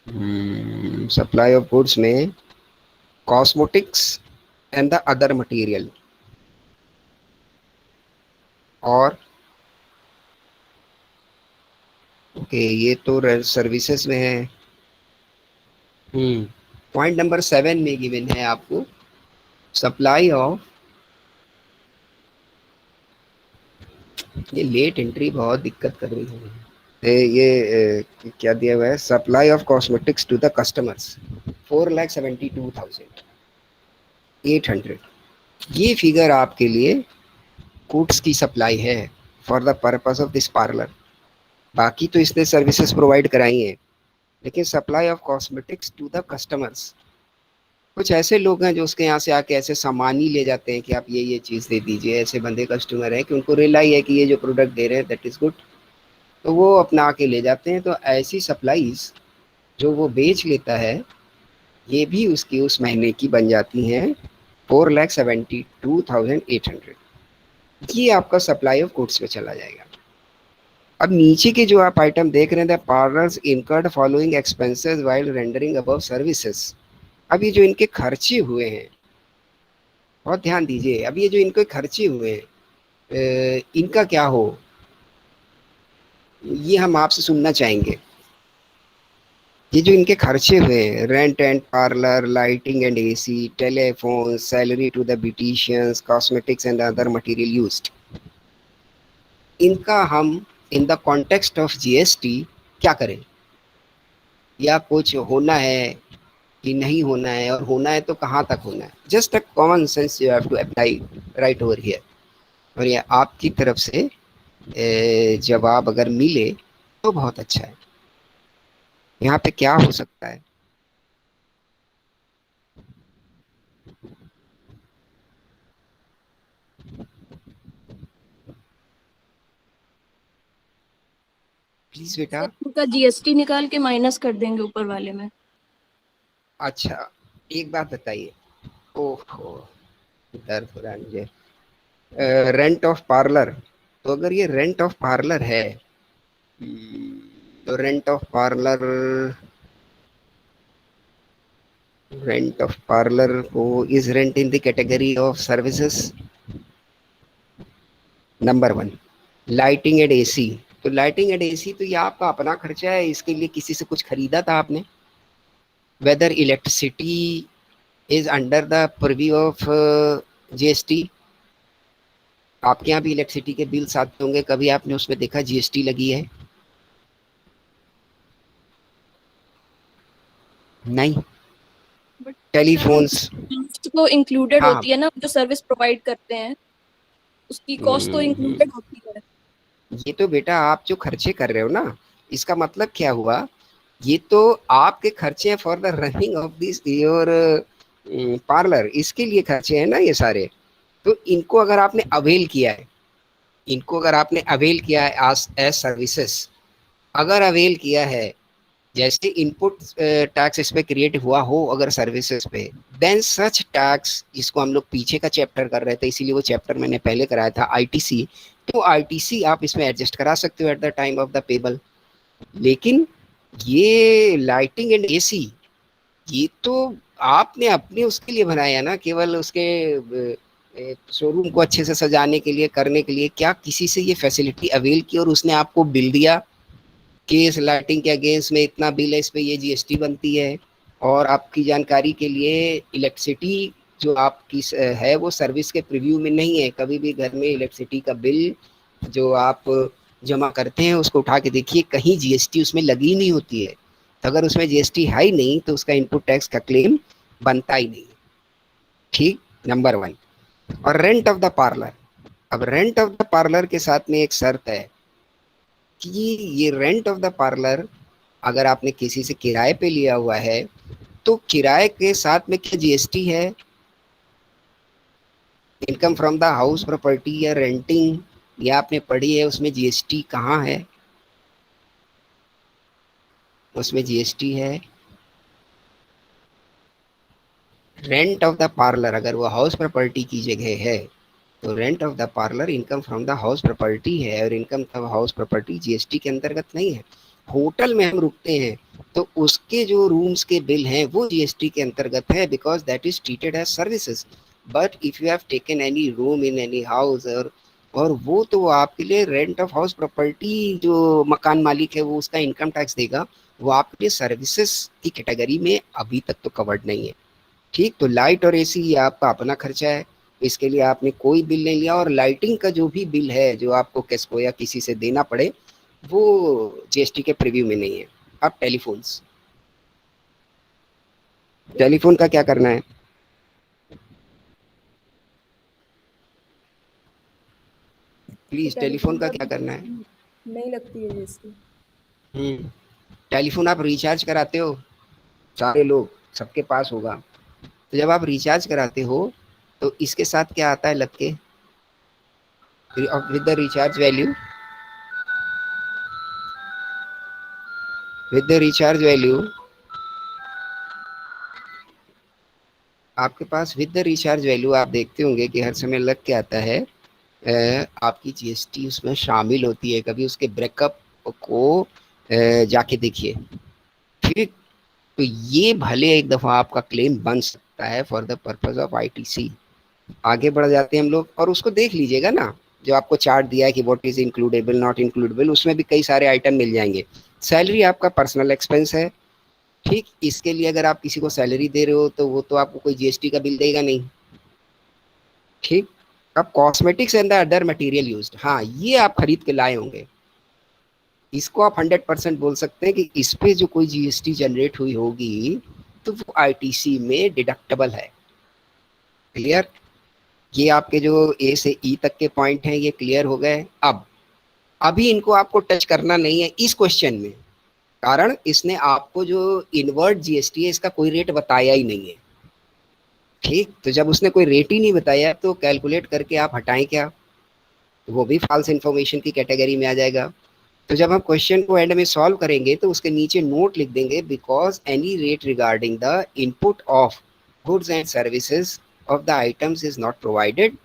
Supply of goods में cosmetics and the other material, और okay ये तो सर्विसेज में है। पॉइंट नंबर 7 में गिवन है आपको सप्लाई ऑफ, ये लेट एंट्री बहुत दिक्कत कर रही है। क्या दिया हुआ है, supply of cosmetics to the customers 4,72,800। ये फिगर आपके लिए गुड्स की सप्लाई है for the purpose of this parlour. बाकी तो इसने सर्विसेज प्रोवाइड कराई हैं, लेकिन supply of cosmetics to the customers, कुछ ऐसे लोग हैं जो उसके यहाँ से आके ऐसे सामान ही ले जाते हैं कि आप ये चीज़ दे दीजिए। ऐसे बंदे कस्टमर हैं कि उनको रियलाई है कि ये जो प्रोडक्ट दे रहे हैं दैट इज़ गुड, तो वो अपना आके ले जाते हैं। तो ऐसी सप्लाईज जो वो बेच लेता है, ये भी उसकी उस महीने की बन जाती हैं 4,72,800। ये आपका सप्लाई ऑफ गुड्स पे चला जाएगा। अब नीचे के जो आप आइटम देख रहे हैं, the parlours incurred following expenses while rendering above services. अब ये जो इनके खर्चे हुए हैं, बहुत ध्यान दीजिए, अब ये जो इनके खर्चे हुए हैं इनका क्या हो, ये हम आपसे सुनना चाहेंगे। ये जो इनके खर्चे हुए हैं, rent and parlour, lighting and AC, telephone, salary to the beauticians, cosmetics and other material used, इनका हम in the context of GST क्या करें, या कुछ होना है कि नहीं होना है, और होना है तो कहाँ तक होना है। Just a common sense you have to apply right over here. और ये आपकी तरफ से जवाब अगर मिले तो बहुत अच्छा है। यहाँ पे क्या हो सकता है? प्लीज बेटा। सर उनका जीएसटी निकाल के माइनस कर देंगे ऊपर वाले में। अच्छा, एक बात बताइए। ओहो, दर्द हो रहा है मुझे। रेंट ऑफ पार्लर, तो अगर ये रेंट ऑफ पार्लर है, तो रेंट ऑफ पार्लर को is rent in the category of services. Number 1, lighting and AC, तो लाइटिंग एंड एसी तो ये आपका अपना खर्चा है, इसके लिए किसी से कुछ खरीदा था आपने। Whether electricity is under the preview of GST, आपके यहाँ भी इलेक्ट्रिसिटी के बिल्स आते होंगे, कभी आपने उसमें देखा जीएसटी लगी है? नहीं। बट टेलीफोन्स, तो इंक्लूडेड हाँ। होती है ना, जो सर्विस प्रोवाइड करते हैं उसकी कॉस्ट तो हम्म, इंक्लूडेड होती है। ये तो बेटा आप जो खर्चे कर रहे हो ना, इसका मतलब क्या हुआ, ये तो आपके खर्चे हैं for the running of this your parlour, इसके लिए खर्चे हैं ना ये सारे। तो इनको अगर आपने अवेल किया है, इनको अगर आपने अवेल किया है एज सर्विसेज, अगर अवेल किया है, जैसे इनपुट टैक्स इस पे क्रिएट हुआ हो अगर सर्विसेज पे, देन सच टैक्स, जिसको हम लोग पीछे का चैप्टर कर रहे थे, इसीलिए वो चैप्टर मैंने पहले कराया था, आईटीसी, तो आईटीसी आप इसमें एडजस्ट करा सकते हो at the time of the payable. लेकिन ये लाइटिंग एंड एसी, ये तो आपने अपने उसके लिए बनाया ना, केवल उसके शोरूम को अच्छे से सजाने के लिए, करने के लिए, क्या किसी से ये फैसिलिटी अवेल की और उसने आपको बिल दिया कि इस लाइटिंग के अगेंस्ट में इतना बिल है, इस पे ये जीएसटी बनती है। और आपकी जानकारी के लिए, इलेक्ट्रिसिटी जो आपकी है वो सर्विस के प्रीव्यू में नहीं है। कभी भी घर में इलेक्ट्रिसिटी का बिल जो आप जमा करते हैं उसको उठा के देखिए, कहीं जीएसटी उसमें लगी नहीं होती है। तो अगर उसमें जीएसटी है ही नहीं तो उसका इनपुट टैक्स का क्लेम बनता ही नहीं। ठीक, नंबर 1। और रेंट ऑफ द पार्लर, अब रेंट ऑफ द पार्लर के साथ में एक शर्त है कि ये रेंट ऑफ द पार्लर अगर आपने किसी से किराए पे लिया हुआ है, तो किराए के साथ में क्या जीएसटी है? Income from the house property या रेंटिंग, ये आपने पढ़ी है, उसमें जीएसटी कहाँ है? उसमें जीएसटी है। रेंट ऑफ द पार्लर अगर वो हाउस प्रॉपर्टी की जगह है, तो rent of the parlour income from the house property है, और income from house property GST के अंतर्गत नहीं है। होटल में हम रुकते हैं तो उसके जो रूम्स के बिल हैं वो जीएसटी के अंतर्गत है, because that is treated as services. But if you have taken any room in any house, और वो तो आपके लिए रेंट ऑफ हाउस प्रॉपर्टी, जो मकान मालिक है वो उसका इनकम टैक्स देगा, वो आपके लिए सर्विसेज की कैटेगरी में अभी तक तो कवर्ड नहीं है। ठीक, तो लाइट और एसी ये आपका अपना खर्चा है, इसके लिए आपने कोई बिल नहीं लिया। और लाइटिंग का जो भी बिल है जो आपको किसको या किसी से देना पड़े, वो जीएसटी के प्रीव्यू में नहीं है। अब टेलीफोन्स, टेलीफोन का क्या करना है? तो प्लीज, टेलीफोन टेलीफोन का का क्या करना है? नहीं लगती है जीएसटी। हम्म। टेलीफोन आप रिचार्ज कराते हो, सारे लोग, सबके पास होगा। तो जब आप रिचार्ज कराते हो तो इसके साथ क्या आता है लग के, with the recharge value, with the recharge value आपके पास विद द रिचार्ज वैल्यू आप देखते होंगे कि हर समय लग के आता है आपकी जीएसटी उसमें शामिल होती है। कभी उसके ब्रेकअप को जाके देखिए। ठीक, तो ये भले एक दफा आपका क्लेम बन सकता है for the purpose of ITC. आगे बढ़ जाते हैं हम लोग, और उसको देख लीजिएगा ना, जो आपको चार्ट दिया है कि what is includable not includable, उसमें भी कई सारे आइटम मिल जाएंगे। सैलरी आपका पर्सनल एक्सपेंस है। ठीक, इसके लिए अगर आप किसी को सैलरी दे रहे हो तो वो तो आपको कोई जीएसटी का बिल देगा नहीं। ठीक, अब cosmetics and the other material used, हाँ ये आप खरीद के लाए होंगे, इसको आप 100% बोल सकते हैं कि इस पे जो कोई जीएसटी जनरेट हुई होगी तो वो आईटीसी में डिडक्टेबल है। क्लियर? ये आपके जो ए से ई तक के पॉइंट हैं ये क्लियर हो गए। अब अभी इनको आपको टच करना नहीं है इस क्वेश्चन में, कारण इसने आपको जो इनवर्ट जीएसटी है इसका कोई रेट बताया ही नहीं है। ठीक, तो जब उसने कोई रेट ही नहीं बताया तो कैलकुलेट करके आप हटाएं क्या? तो वो भी फॉल्स इन्फॉर्मेशन की कैटेगरी में आ जाएगा। तो जब हम क्वेश्चन को एंड में सॉल्व करेंगे तो उसके नीचे नोट लिख देंगे, because any rate regarding the input of goods and services of the items is not provided,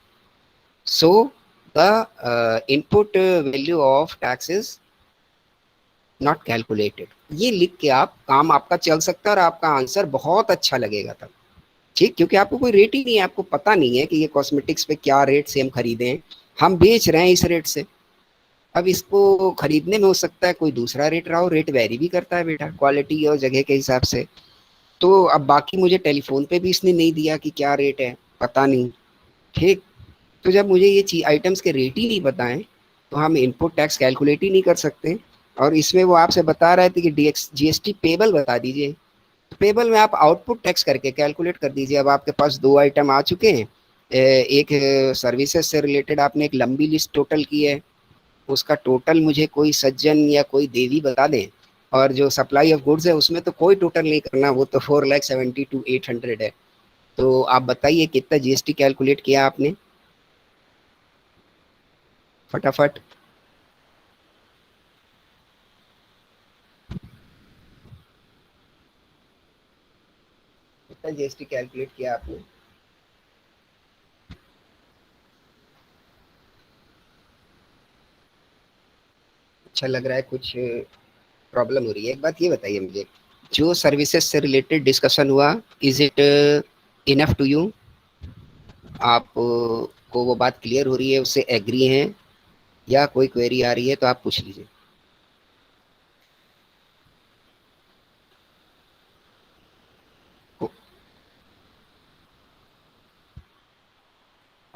so the input value of tax is not calculated. ये लिख के आप काम आपका चल सकता है और आपका आंसर बहुत अच्छा लगेगा तब। ठीक, क्योंकि आपको कोई रेट ही नहीं है, आपको पता नहीं है कि ये कॉस्मेटिक्स पे क्या रेट से हम खरीदे हैं, हम बेच रहे हैं इस रेट से। अब इसको खरीदने में हो सकता है कोई दूसरा रेट रहा हो, रेट वेरी भी करता है बेटा, क्वालिटी और जगह के हिसाब से। तो अब बाकी मुझे टेलीफोन पे भी इसने नहीं दिया कि क्या रेट है, पता नहीं। ठीक, तो जब मुझे ये चीज आइटम्स के रेट ही नहीं बताएं तो हम इनपुट टैक्स कैलकुलेट ही नहीं कर सकते। और इसमें वो आपसे बता रहे थे कि जीएसटी पेबल बता दीजिए, पेबल में आप आउटपुट टैक्स करके कैलकुलेट कर दीजिए। अब आपके पास दो आइटम आ चुके हैं, एक सर्विसेज से रिलेटेड आपने एक लंबी लिस्ट टोटल की है, उसका टोटल मुझे कोई सज्जन या कोई देवी बता दें। और जो सप्लाई ऑफ गुड्स है उसमें तो कोई टोटल नहीं करना, वो तो 4,72,800 है। तो आप बताइए कितना जीएसटी कैलकुलेट किया आपने, फटाफट। कितना जीएसटी कैलकुलेट किया आपने? अच्छा लग रहा है, कुछ प्रॉब्लम हो रही है? एक बात ये बताइए मुझे, जो सर्विसेज से रिलेटेड डिस्कशन हुआ, is it enough to you? आप को वो बात क्लियर हो रही है, उससे एग्री हैं, या कोई क्वेरी आ रही है तो आप पूछ लीजिए।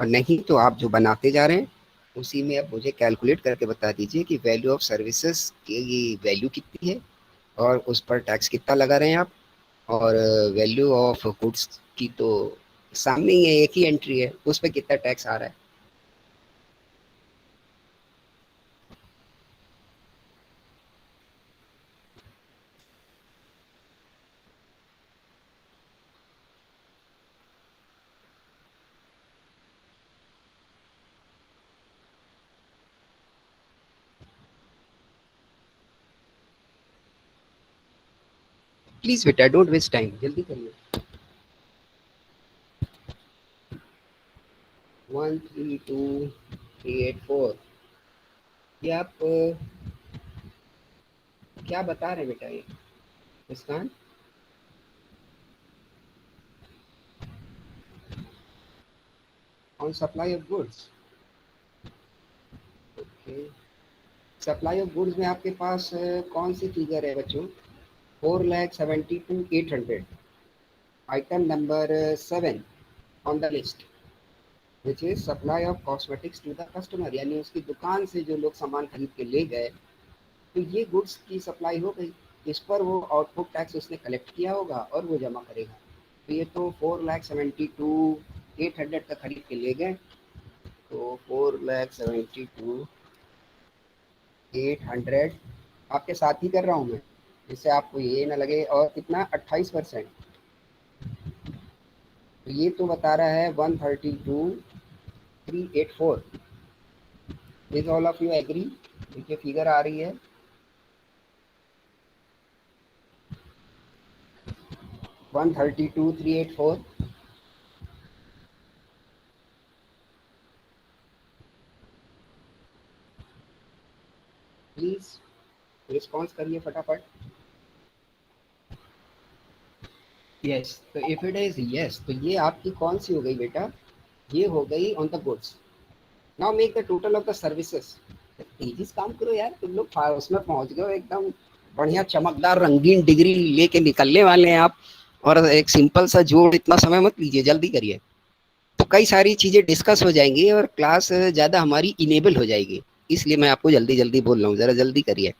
और नहीं तो आप जो बनाते जा रहे हैं उसी में अब मुझे कैलकुलेट करके बता दीजिए कि वैल्यू ऑफ सर्विसेज की वैल्यू कितनी है और उस पर टैक्स कितना लगा रहे हैं आप। और वैल्यू ऑफ गुड्स की तो सामने ही है, एक ही एंट्री है, उस पर कितना टैक्स आ रहा है। प्लीज बेटा डोंट वेस्ट टाइम, जल्दी करिए। 132,384, ये आप क्या बता रहे हैं बेटा ये? Muskan, on supply of goods. Okay, supply of goods में आपके पास कौन सी फिगर है बच्चों? 4,72,800, item number 7 on the list, which is supply of cosmetics to the customer, यानी उसकी दुकान से जो लोग सामान खरीद के ले गए, तो ये गुड्स की सप्लाई हो गई। इस पर वो आउटपुट टैक्स उसने कलेक्ट किया होगा और वो जमा करेगा। तो ये तो 4,72,800 का खरीद के ले गए, तो 4,72,800 आपके साथ ही कर रहा हूँ मैं, जिससे आपको ये ना लगे। और कितना? 28%। तो ये तो बता रहा है 132,384। Is all of you agree? देखिए फिगर आ रही है 132,384। प्लीज रिस्पॉन्स करिए फटाफट। यस, तो इफ इट इज यस, तो ये आपकी कौन सी हो गई बेटा? ये हो गई on the goods. Now make the total of the services. तेजी से काम करो यार, तुम लोग उसमें पहुंच गए एकदम बढ़िया चमकदार रंगीन डिग्री लेके निकलने वाले हैं आप। और एक सिंपल सा जोड़, इतना समय मत लीजिए, जल्दी करिए। तो कई सारी चीजें डिस्कस हो जाएंगी और क्लास ज्यादा हमारी इनेबल हो जाएगी, इसलिए मैं आपको जल्दी जल्दी बोल रहा हूँ, जरा जल्दी करिए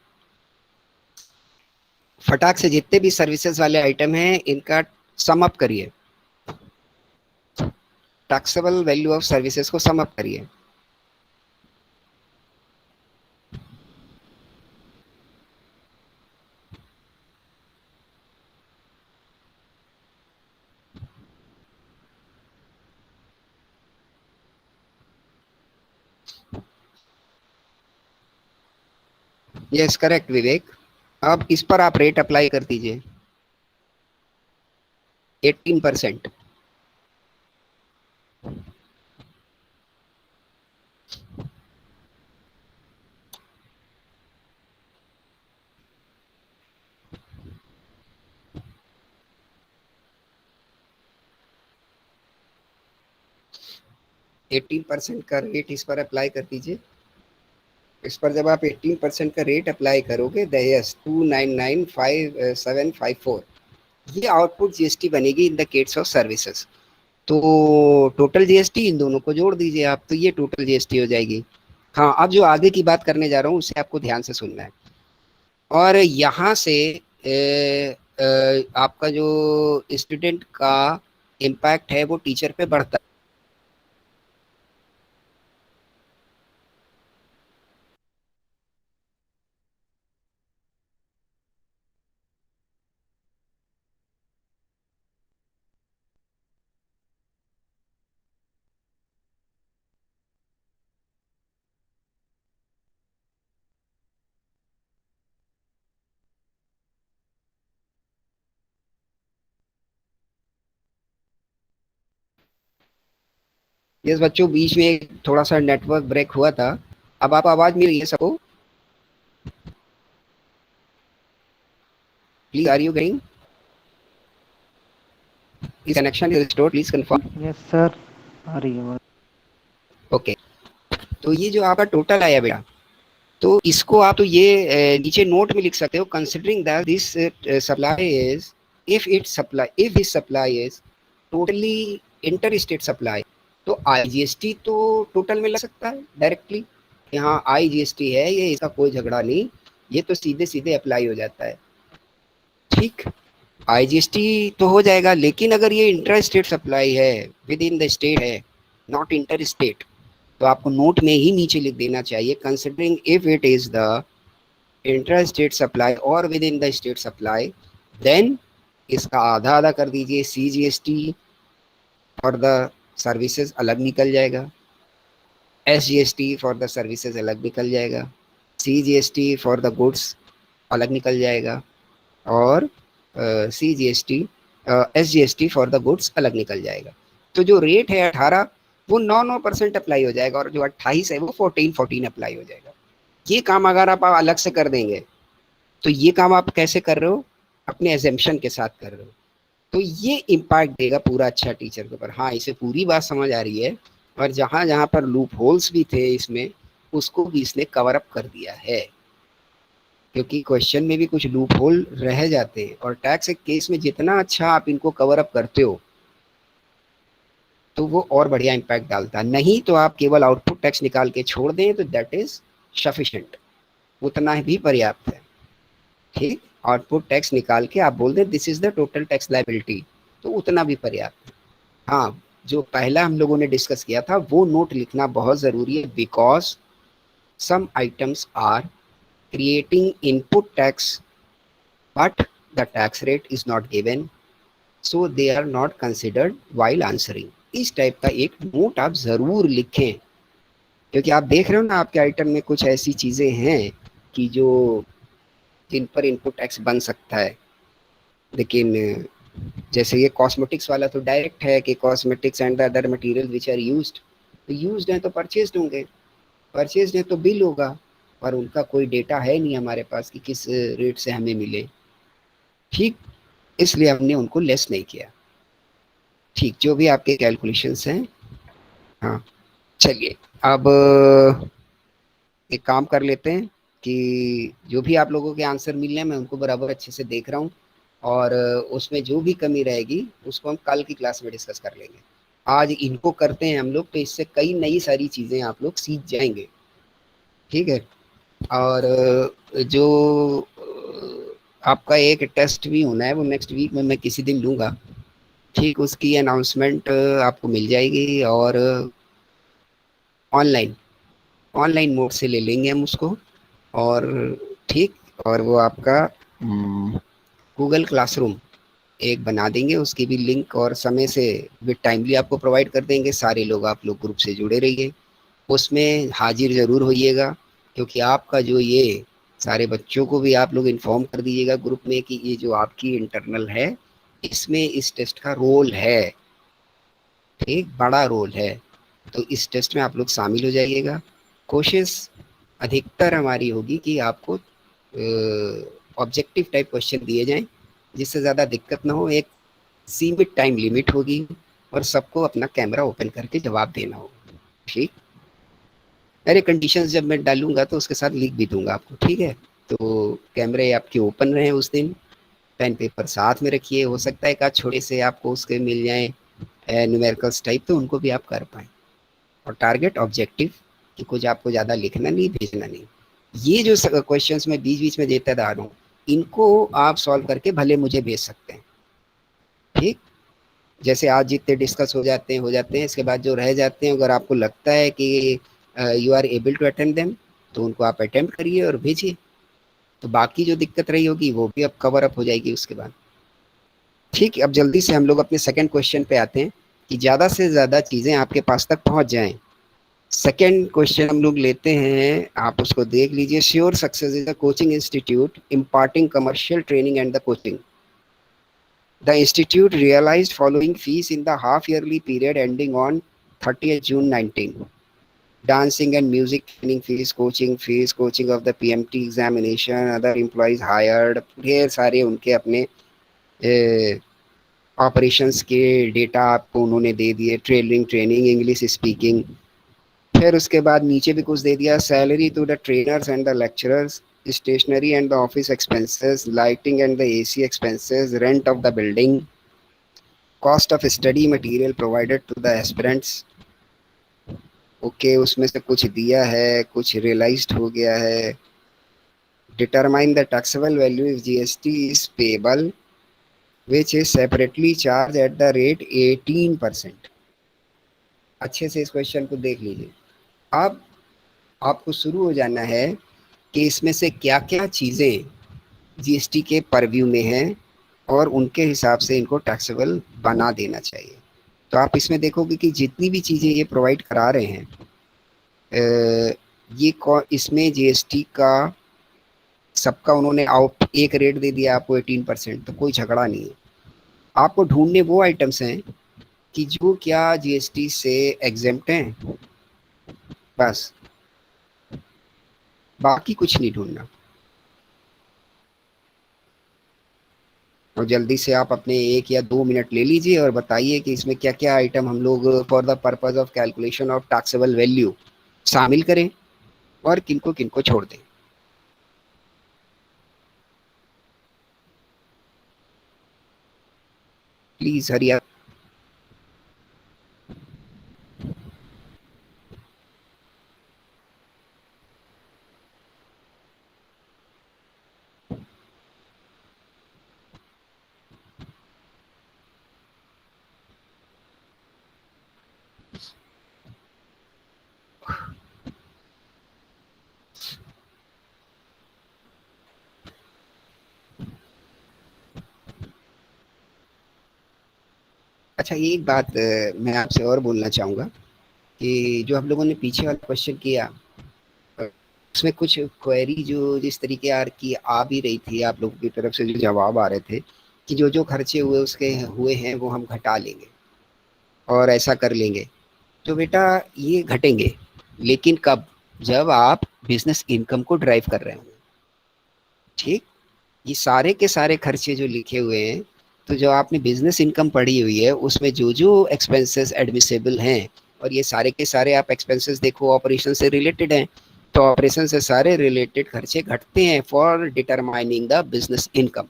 फटाक से। जितने भी सर्विसेज वाले आइटम हैं इनका सम अप करिए, टैक्सेबल वैल्यू ऑफ सर्विसेज को सम अप करिए। यस करेक्ट विवेक। अब इस पर आप रेट अप्लाई कर दीजिए 18%। 18% का रेट इस पर अप्लाई कर दीजिए। इस पर जब आप 18% का रेट अप्लाई करोगे, दस 2995754, ये आउटपुट जीएसटी बनेगी in the case of services. तो टोटल जीएसटी इन दोनों को जोड़ दीजिए आप, तो ये टोटल जीएसटी हो जाएगी। हाँ, अब जो आगे की बात करने जा रहा हूँ उसे आपको ध्यान से सुनना है। और यहाँ से आपका जो स्टूडेंट का इम्पैक्ट है वो टीचर पे बढ़ता है। यस बच्चों, बीच में थोड़ा सा नेटवर्क ब्रेक हुआ था। अब आप आवाज मिल रही है सबको? Please are you getting? इस connection is restored, please confirm. Yes sir, आ रही है। ओके, तो ये जो आपका टोटल आया बेटा, तो इसको आप तो ये नीचे नोट में लिख सकते हो, considering that this supply is, if this supply is totally inter state supply, तो आईजीएसटी तो टोटल में लग सकता है डायरेक्टली। यहाँ आईजीएसटी है ये, इसका कोई झगड़ा नहीं, ये तो सीधे सीधे अप्लाई हो जाता है। ठीक, आईजीएसटी तो हो जाएगा, लेकिन अगर ये इंटर स्टेट सप्लाई है, विद इन द स्टेट है, नॉट इंटर स्टेट, तो आपको नोट में ही नीचे लिख देना चाहिए, considering if it is the inter state supply और within the state supply, then इसका आधा आधा कर दीजिए। सीजीएसटी फॉर द सर्विसेज अलग निकल जाएगा, एसजीएसटी फॉर द सर्विसेज अलग निकल जाएगा, सीजीएसटी फॉर द गुड्स अलग निकल जाएगा, और CGST SGST for the goods अलग निकल जाएगा। तो जो रेट है 18, वो 9% अप्लाई हो जाएगा, और जो 28 है वो 14 अप्लाई हो जाएगा। ये काम अगर आप अलग से कर देंगे, तो ये काम आप कैसे कर रहे हो? अपने एजम्पशन के साथ कर रहे हो, तो ये इम्पैक्ट देगा पूरा अच्छा टीचर के ऊपर। हाँ, इसे पूरी बात समझ आ रही है, और जहाँ जहाँ पर लूप होल्स भी थे इसमें, उसको भी इसने कवर अप कर दिया है, क्योंकि क्वेश्चन में भी कुछ लूप होल रह जाते हैं, और टैक्स के केस में जितना अच्छा आप इनको कवर अप करते हो तो वो और बढ़िया इम्पैक्ट डालता है। नहीं तो आप केवल आउटपुट टैक्स निकाल के छोड़ दें तो दैट इज सफिशिएंट, उतना भी पर्याप्त है। ठीक, आउटपुट टैक्स निकाल के आप बोल दें this is the total tax liability, तो उतना भी पर्याप्त है। हाँ, जो पहला हम लोगों ने डिस्कस किया था वो नोट लिखना बहुत जरूरी है, because some items are creating input tax but the tax rate is not given, so they are not considered while answering. इस टाइप का एक नोट आप जरूर लिखें, क्योंकि आप देख रहे हो ना आपके आइटम में कुछ ऐसी चीजें हैं कि जो जिन पर इनपुट टैक्स बन सकता है। लेकिन जैसे ये कॉस्मेटिक्स वाला तो डायरेक्ट है कि cosmetics and the other material which are used, तो यूज्ड हैं तो परचेज्ड होंगे, परचेज्ड है तो बिल होगा, पर उनका कोई डेटा है नहीं हमारे पास कि किस रेट से हमें मिले। ठीक, इसलिए हमने उनको लेस नहीं किया। ठीक, जो भी आपके कैलकुलेशंस हैं। हाँ, चलिए अब एक काम कर लेते हैं कि जो भी आप लोगों के आंसर मिल रहे हैं मैं उनको बराबर अच्छे से देख रहा हूँ, और उसमें जो भी कमी रहेगी उसको हम कल की क्लास में डिस्कस कर लेंगे। आज इनको करते हैं हम लोग, तो इससे कई नई सारी चीज़ें आप लोग सीख जाएंगे। ठीक है, और जो आपका एक टेस्ट भी होना है वो नेक्स्ट वीक में मैं किसी दिन लूँगा। ठीक, उसकी अनाउंसमेंट आपको मिल जाएगी, और ऑनलाइन ऑनलाइन मोड से ले लेंगे हम उसको। और ठीक, और वो आपका गूगल क्लासरूम एक बना देंगे, उसकी भी लिंक और समय से विद टाइमली आपको प्रोवाइड कर देंगे। सारे लोग आप लोग ग्रुप से जुड़े रहिए, उसमें हाजिर ज़रूर होइएगा, क्योंकि आपका जो ये सारे बच्चों को भी आप लोग इन्फॉर्म कर दीजिएगा ग्रुप में कि ये जो आपकी इंटरनल है इसमें इस टेस्ट का रोल है, ठीक, बड़ा रोल है, तो इस टेस्ट में आप लोग शामिल हो जाइएगा। कोशिश अधिकतर हमारी होगी कि आपको ऑब्जेक्टिव टाइप क्वेश्चन दिए जाएं, जिससे ज़्यादा दिक्कत ना हो। एक सीमित टाइम लिमिट होगी, और सबको अपना कैमरा ओपन करके जवाब देना होगा। ठीक, अरे कंडीशंस जब मैं डालूंगा तो उसके साथ लिख भी दूंगा आपको। ठीक है, तो कैमरे आपके ओपन रहे उस दिन, पेन पेपर साथ में रखिए, हो सकता है कि छोटे से आपको उसके मिल जाएं न्यूमेरिकल्स टाइप, तो उनको भी आप कर पाएँ। और टारगेट ऑब्जेक्टिव कि कुछ आपको ज़्यादा लिखना नहीं, भेजना नहीं। ये जो क्वेश्चंस मैं बीच बीच में देता जा रहा हूँ, इनको आप सॉल्व करके भले मुझे भेज सकते हैं। ठीक, जैसे आज जितने डिस्कस हो जाते हैं, इसके बाद जो रह जाते हैं अगर आपको लगता है कि you are able to attempt them, तो उनको आप अटेम्प्ट करिए और भेजिए, तो बाकी जो दिक्कत रही होगी वो भी अब कवर अप हो जाएगी उसके बाद। ठीक, अब जल्दी से हम लोग अपने सेकंड क्वेश्चन पे आते हैं कि ज़्यादा से ज़्यादा चीज़ें आपके पास तक पहुंच जाएं। सेकंड क्वेश्चन हम लोग लेते हैं, आप उसको देख लीजिए। Sure success is a coaching institute imparting commercial training and the coaching. The institute realized following fees in the half-yearly period ending on 30th June 19. Dancing and music training fees, coaching of the PMT examination, other employees hired, ढेर सारे उनके अपने operations के data आपको उन्होंने दे दिए, training, English speaking. फिर उसके बाद नीचे भी कुछ दे दिया, salary to the trainers and the lecturers, stationery and the office expenses, lighting and the AC expenses, rent of the building, cost of study material provided to the aspirants। Okay, उसमें से कुछ दिया है, कुछ रियलाइज्ड हो गया है। Determine the taxable value if GST is payable which is separately charge at the rate 18%। अच्छे से इस क्वेश्चन को देख लीजिए। अब आपको शुरू हो जाना है कि इसमें से क्या क्या चीज़ें जीएसटी के परव्यू में हैं, और उनके हिसाब से इनको टैक्सेबल बना देना चाहिए। तो आप इसमें देखोगे कि जितनी भी चीज़ें ये प्रोवाइड करा रहे हैं, ये इसमें जीएसटी का सबका उन्होंने आउट एक रेट दे दिया आपको 18%, तो कोई झगड़ा नहीं है। आपको ढूंढने वो आइटम्स हैं कि जो क्या जीएसटी से एग्जेम्प्ट हैं, बस, बाकी कुछ नहीं ढूंढना। और जल्दी से आप अपने 1 या 2 मिनट ले लीजिए और बताइए कि इसमें क्या क्या आइटम हम लोग for the purpose of calculation of taxable value शामिल करें और किनको किनको छोड़ दें। प्लीज हरी आप। अच्छा, एक बात मैं आपसे और बोलना चाहूँगा कि जो हम लोगों ने पीछे वाला क्वेश्चन किया, उसमें कुछ क्वेरी जो जिस तरीके यार की आ भी रही थी, आप लोगों की तरफ से जो जवाब आ रहे थे कि जो जो खर्चे हुए उसके हुए हैं वो हम घटा लेंगे और ऐसा कर लेंगे। तो बेटा ये घटेंगे, लेकिन कब? जब आप बिजनेस इनकम को ड्राइव कर रहे होंगे। ठीक। ये सारे के सारे खर्चे जो लिखे हुए हैं, तो जो आपने बिजनेस इनकम पढ़ी हुई है उसमें जो जो एक्सपेंसेस एडमिसेबल हैं, और ये सारे के सारे आप एक्सपेंसेस देखो ऑपरेशन से रिलेटेड हैं, तो ऑपरेशन से सारे रिलेटेड खर्चे घटते हैं for determining the business income.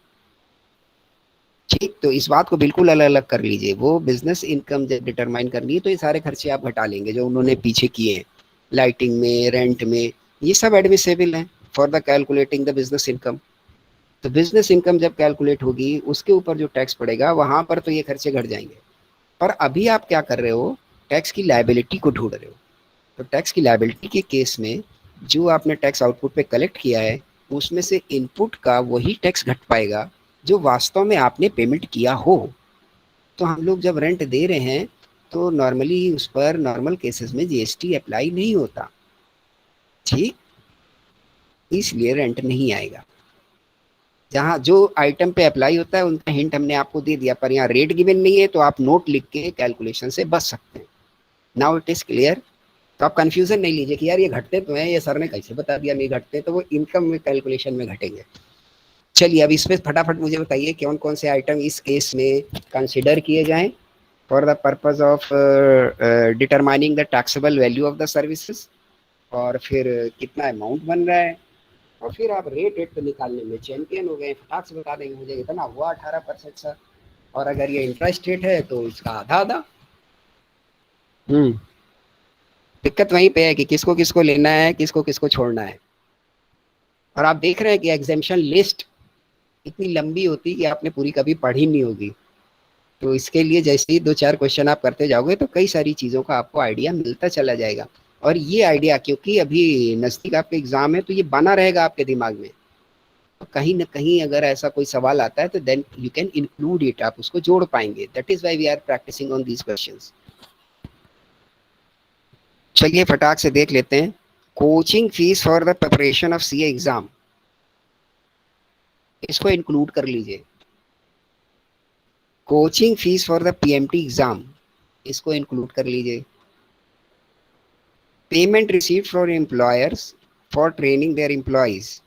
ठीक, तो इस बात को बिल्कुल अलग अलग कर लीजिए। वो बिजनेस इनकम जब डिटरमाइन करनी है तो ये सारे खर्चे आप घटा लेंगे जो उन्होंने पीछे किए हैं, लाइटिंग में, रेंट में, ये सब एडमिसेबल हैं for the calculating the business income. तो बिजनेस इनकम जब कैलकुलेट होगी उसके ऊपर जो टैक्स पड़ेगा वहां पर तो ये खर्चे घट जाएंगे। पर अभी आप क्या कर रहे हो, टैक्स की लायबिलिटी को ढूंढ रहे हो। तो टैक्स की लायबिलिटी के केस में जो आपने टैक्स आउटपुट पे कलेक्ट किया है उसमें से इनपुट का वही टैक्स घट पाएगा जो वास्तव में आपने पेमेंट किया हो। तो हम लोग जब रेंट दे रहे हैं तो नॉर्मली उस पर नॉर्मल केसेस में जीएसटी अप्लाई नहीं होता। ठीक, इसलिए रेंट नहीं आएगा। जहाँ जो आइटम पे अप्लाई होता है उनका हिंट हमने आपको दे दिया, पर यहाँ रेट गिवन नहीं है तो आप नोट लिख के कैलकुलेशन से बच सकते हैं। Now it is clear. तो आप कंफ्यूजन नहीं लीजिए कि यार ये घटते तो हैं, ये सर ने कैसे बता दिया नहीं घटते, तो वो इनकम में कैलकुलेशन में घटेंगे। चलिए अब इसमें फटाफट मुझे बताइए कौन कौन से आइटम इस केस में कंसिडर किए जाएं for the purpose of determining the taxable value of the services, और फिर कितना अमाउंट बन रहा है, और फिर आप रेट रेट पे निकालने में चैंपियन हो गए, फटाक से बता देंगे मुझे इतना हुआ 18% सर, और अगर ये इंटरेस्ट रेट है तो इसका आधा आधा। हम्म। दिक्कत वहीं पे है कि किसको किसको लेना है, किसको किसको छोड़ना है। और आप देख रहे हैं कि एग्जामिशन लिस्ट इतनी लंबी होती कि आपने पूरी कभी पढ़ी नहीं होगी। तो इसके लिए जैसे ही 2-4 क्वेश्चन आप करते जाओगे तो कई सारी चीज़ों का आपको आइडिया मिलता चला जाएगा। और ये आइडिया क्योंकि अभी नज़दीक आपके एग्जाम है तो ये बना रहेगा आपके दिमाग में। तो कहीं ना कहीं अगर ऐसा कोई सवाल आता है तो then you can include it, आप उसको जोड़ पाएंगे। That is why we are practising on these questions. चलिए फटाक से देख लेते हैं। Coaching fees for the preparation of CA exam, इसको इंक्लूड कर लीजिए। Coaching fees for the PMT exam, इसको इंक्लूड कर लीजिए। Payment received for employers for training their employees,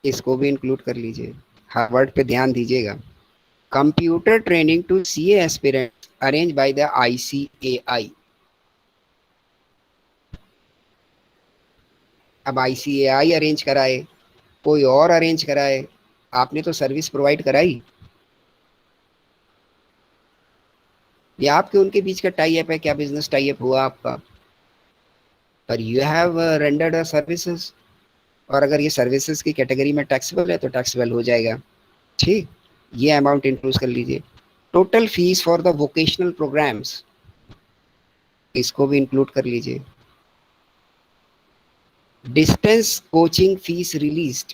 इसको भी इंक्लूड कर लीजिए। हर वर्ड पे ध्यान दीजिएगा। Computer training to CA aspirant arrange by the ICAI. अब आईसीएआई अरेंज कराए, कोई और अरेंज कराए, आपने तो सर्विस प्रोवाइड कराई। ये आपके उनके बीच का टाई अप है, क्या बिजनेस टाई अप हुआ आपका, पर यू हैव रेंडर्ड सर्विसेज। और अगर ये सर्विसेज की कैटेगरी में टैक्सेबल है तो टैक्सेबल हो जाएगा। ठीक, ये अमाउंट इंक्लूड कर लीजिए। Total fees for the vocational programmes, इसको भी इंक्लूड कर लीजिए। डिस्टेंस कोचिंग फीस रिलीज्ड,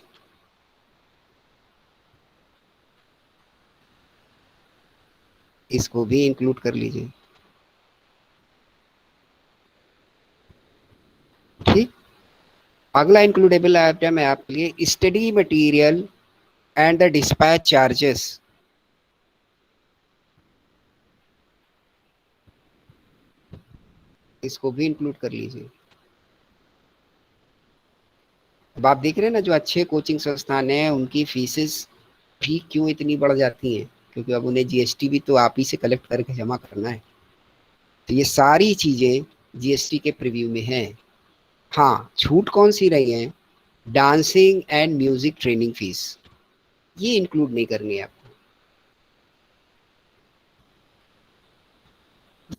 इसको भी इंक्लूड कर लीजिए। ठीक, अगला इंक्लूडेबल आइटम है आपके लिए study material and the dispatch charges, इसको भी इंक्लूड कर लीजिए। अब आप देख रहे हैं ना, जो अच्छे कोचिंग संस्थान हैं उनकी फीसेस भी क्यों इतनी बढ़ जाती हैं, क्योंकि अब उन्हें जीएसटी भी तो आप ही से कलेक्ट करके जमा करना है। तो ये सारी चीजें जीएसटी के प्रीव्यू में हैं। हाँ, छूट कौन सी रही है, dancing and music training fees, ये इंक्लूड नहीं करनी है आपको,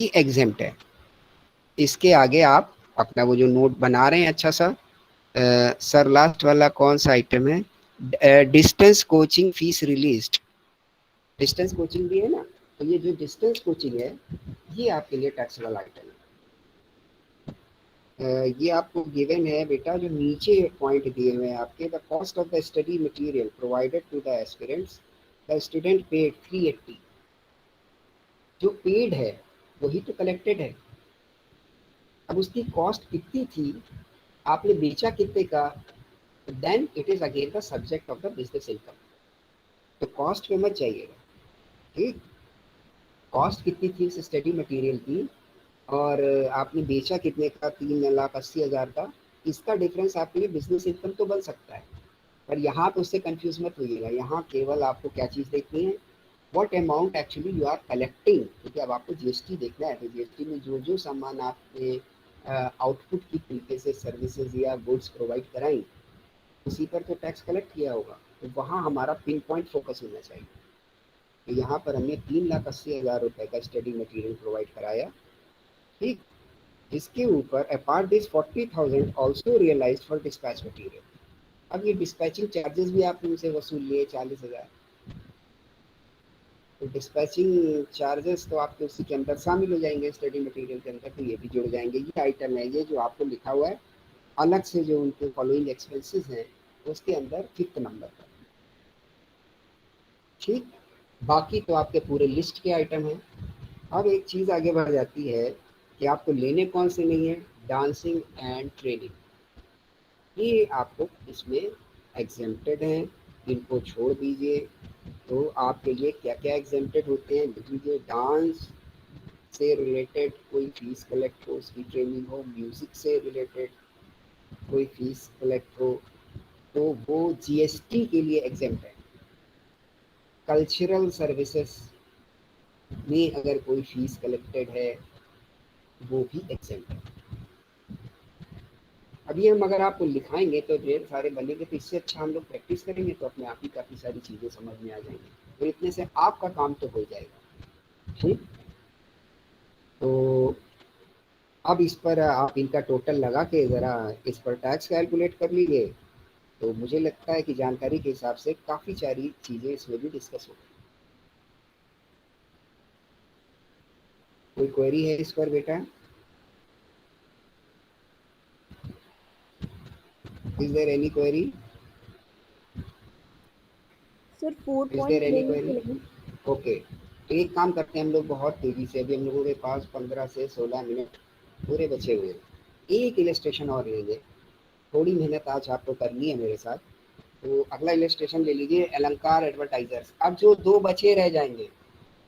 ये एग्जेम्प्ट है। इसके आगे आप अपना वो जो नोट बना रहे हैं अच्छा सा, सर लास्ट वाला कौन सा आइटम है, distance coaching fees released, distance coaching भी है ना, तो ये जो डिस्टेंस कोचिंग है ये आपके लिए टैक्सेबल आइटम है। ये आपको गिवन है बेटा, जो नीचे पॉइंट दिए हुए हैं आपके, the cost of the study material provided to the aspirants, the student paid 380, जो पेड है वही तो कलेक्टेड है। अब उसकी कॉस्ट कितनी थी, आपने बेचा कितने का, then it is again the subject of the business income. तो कॉस्ट पे मत जाइएगा, ठीक, कॉस्ट कितनी थी उस स्टडी मटेरियल की, और आपने बेचा कितने का, 3,80,000 का, इसका डिफरेंस आपके लिए बिजनेस इनकम तो बन सकता है। पर यहाँ पे उससे कंफ्यूज मत होइएगा, यहाँ केवल आपको क्या चीज़ देखनी है, what amount actually you are collecting, क्योंकि अब आपको जीएसटी देखना है। तो जीएसटी में जो जो सामान आपने आउटपुट की तरीके से सर्विसेज या गुड्स प्रोवाइड कराई, उसी पर तो टैक्स कलेक्ट किया होगा, तो वहाँ हमारा पिन पॉइंट फोकस होना चाहिए। तो यहाँ पर हमने 3,80,000 रुपये का स्टडी मटेरियल प्रोवाइड कराया, ठीक। इसके ऊपर apart this 40,000 also realise for dispatch material. अब ये डिस्पैचिंग चार्जेस भी आपने उनसे वसूल लिए 40,000, तो डिस्पैचिंग चार्जेस तो आपके उसी के अंदर शामिल हो जाएंगे स्टडी मटेरियल के अंदर, तो ये भी जुड़ जाएंगे। ये आइटम है, ये जो आपको लिखा हुआ है अलग से, जो उनके फॉलोइंग एक्सपेंसेस हैं उसके अंदर 5th नंबर पर, ठीक। बाकी तो आपके पूरे लिस्ट के आइटम हैं। अब एक चीज़ आगे बढ़ जाती है कि आपको लेने कौन से नहीं है, डांसिंग एंड ट्रेनिंग, ये आपको इसमें एग्जेम्प्टेड हैं, इनको छोड़ दीजिए। तो आपके लिए क्या क्या एग्जेम्प्टेड होते हैं लिख लीजिए, डांस से रिलेटेड कोई फीस कलेक्ट हो, उसकी ट्रेनिंग हो, म्यूज़िक से रिलेटेड कोई फीस कलेक्ट हो तो वो जीएसटी के लिए एग्जेम्प्ट है। कल्चरल सर्विसेज में अगर कोई फीस कलेक्टेड है वो भी एग्जेम्प्ट है। अभी हम अगर आपको लिखाएंगे तो ढेर सारे बनेंगे, तो इससे अच्छा हम लोग प्रैक्टिस करेंगे तो अपने आप ही काफ़ी सारी चीज़ें समझ में आ जाएंगी, तो इतने से आपका काम तो हो जाएगा, ठीक। तो अब इस पर आप इनका टोटल लगा के ज़रा इस पर टैक्स कैलकुलेट कर लीजिए, तो मुझे लगता है कि जानकारी के हिसाब से काफ़ी सारी चीज़ें इसमें भी डिस्कस हो। कोई क्वेरी है इस पर बेटा? Is there any query? Sir is there any 4.1 query? Okay, तो एक काम करते हैं हम लोग बहुत तेज़ी से, अभी हम लोगों के पास 15 से 16 मिनट पूरे बचे हुए हैं, एक इलस्ट्रेशन और लेंगे, थोड़ी मेहनत आज आपको करनी है मेरे साथ। तो अगला इलस्ट्रेशन ले लीजिए, अलंकार एडवर्टाइजर्स। अब जो दो बचे रह जाएंगे,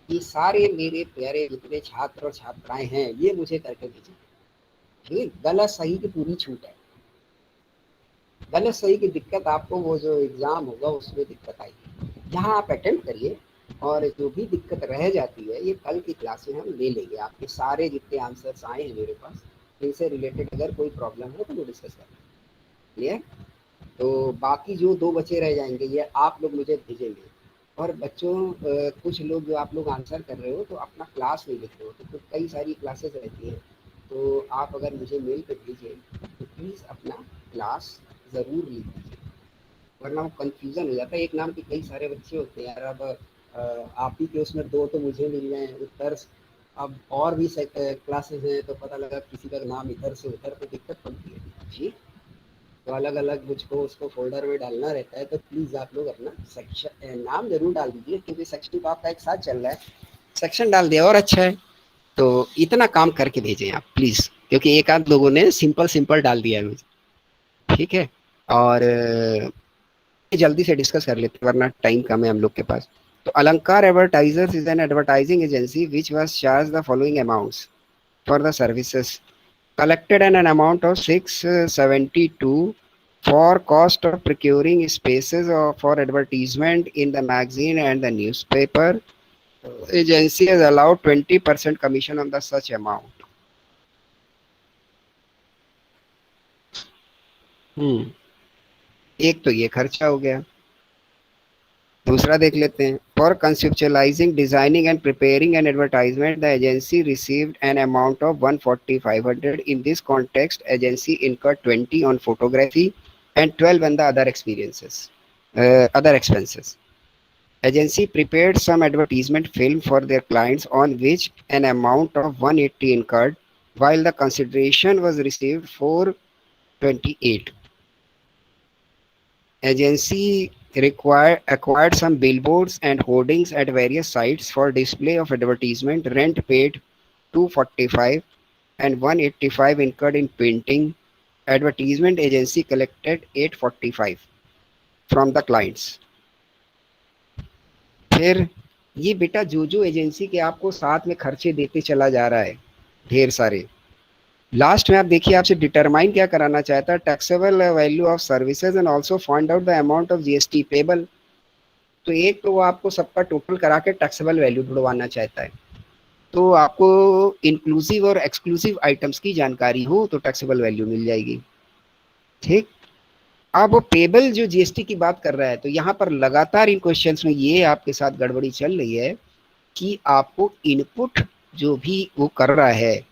ये सारे मेरे प्यारे जितने छात्र और छात्राएं हैं ये मुझे करके दीजिए, ठीक। गलत सही की पूरी छूट है, गलत सही की दिक्कत आपको वो जो एग्ज़ाम होगा उसमें दिक्कत आएगी, यहाँ आप अटेम्प्ट करिए, और जो भी दिक्कत रह जाती है ये कल की क्लास में हम ले लेंगे। आपके सारे जितने आंसर्स आए हैं मेरे पास, इनसे रिलेटेड अगर कोई प्रॉब्लम है तो वो डिस्कस करें, क्लियर। तो बाकी जो दो बचे रह जाएंगे ये आप लोग मुझे भेजेंगे। और बच्चों, कुछ लोग जो आप लोग आंसर कर रहे हो तो अपना क्लास नहीं लिख रहे हो, तो कई सारी क्लासेस रहती हैं, तो आप अगर मुझे मेल कर दीजिए तो प्लीज़ अपना क्लास ज़रूर लिख दीजिए, वरना वो कन्फ्यूज़न हो जाता है। एक नाम के कई सारे बच्चे होते हैं यार, अब आप ही के उसमें दो तो मुझे मिल गए हैं उत्तर, अब और भी क्लासेस हैं तो पता लगा किसी का नाम इधर से उधर, तो दिक्कत पड़ती है जी। तो अलग अलग मुझको उसको फोल्डर में डालना रहता है, तो प्लीज़ आप लोग अपना सेक्शन नाम जरूर डाल दीजिए, क्योंकि सेक्शन तो आपका एक साथ चल रहा है, सेक्शन डाल दिया और अच्छा है। तो इतना काम करके भेजें आप प्लीज़, क्योंकि एक आध लोगों ने सिंपल सिंपल डाल दिया है मुझे, ठीक है। और जल्दी से डिस्कस कर लेते हैं वरना टाइम कम है हम लोग के पास। तो अलंकार advertisers is an advertising agency which was charge the following amounts for the services collected an amount of 672 for cost of procuring spaces or for advertisement in the magazine and the newspaper, agency has allowed 20% commission on the such amount. एक तो ये खर्चा हो गया, दूसरा देख लेते हैं. For conceptualising, designing and preparing an advertisement the agency received an amount of 140,500. In this context agency incurred 20 on photography and 12 on the other expenses. Agency prepared some advertisement film for their clients on which an amount of 180 incurred, while the consideration was received for 28. Agency acquired some billboards and hoardings at various sites for display of advertisement. Rent paid 245 and 185 incurred in painting. Advertisement agency collected 845 from the clients. फिर ये बेटा जो agency के आपको साथ में खर्चे देते चला जा रहा है ढेर सारे, लास्ट में आप देखिए आपसे डिटरमाइन क्या कराना चाहता है, taxable value of services and also find out the amount of GST payable. तो एक तो वो आपको सबका टोटल करा के टैक्सेबल वैल्यू ढूंढवाना चाहता है. तो आपको इंक्लूसिव और एक्सक्लूसिव आइटम्स की जानकारी हो तो टैक्सेबल वैल्यू मिल जाएगी. ठीक. अब वो पेबल जो जीएसटी की बात कर रहा है, तो यहाँ पर लगातार इन क्वेश्चंस में ये आपके साथ गड़बड़ी चल रही है कि आपको इनपुट जो भी वो कर रहा है,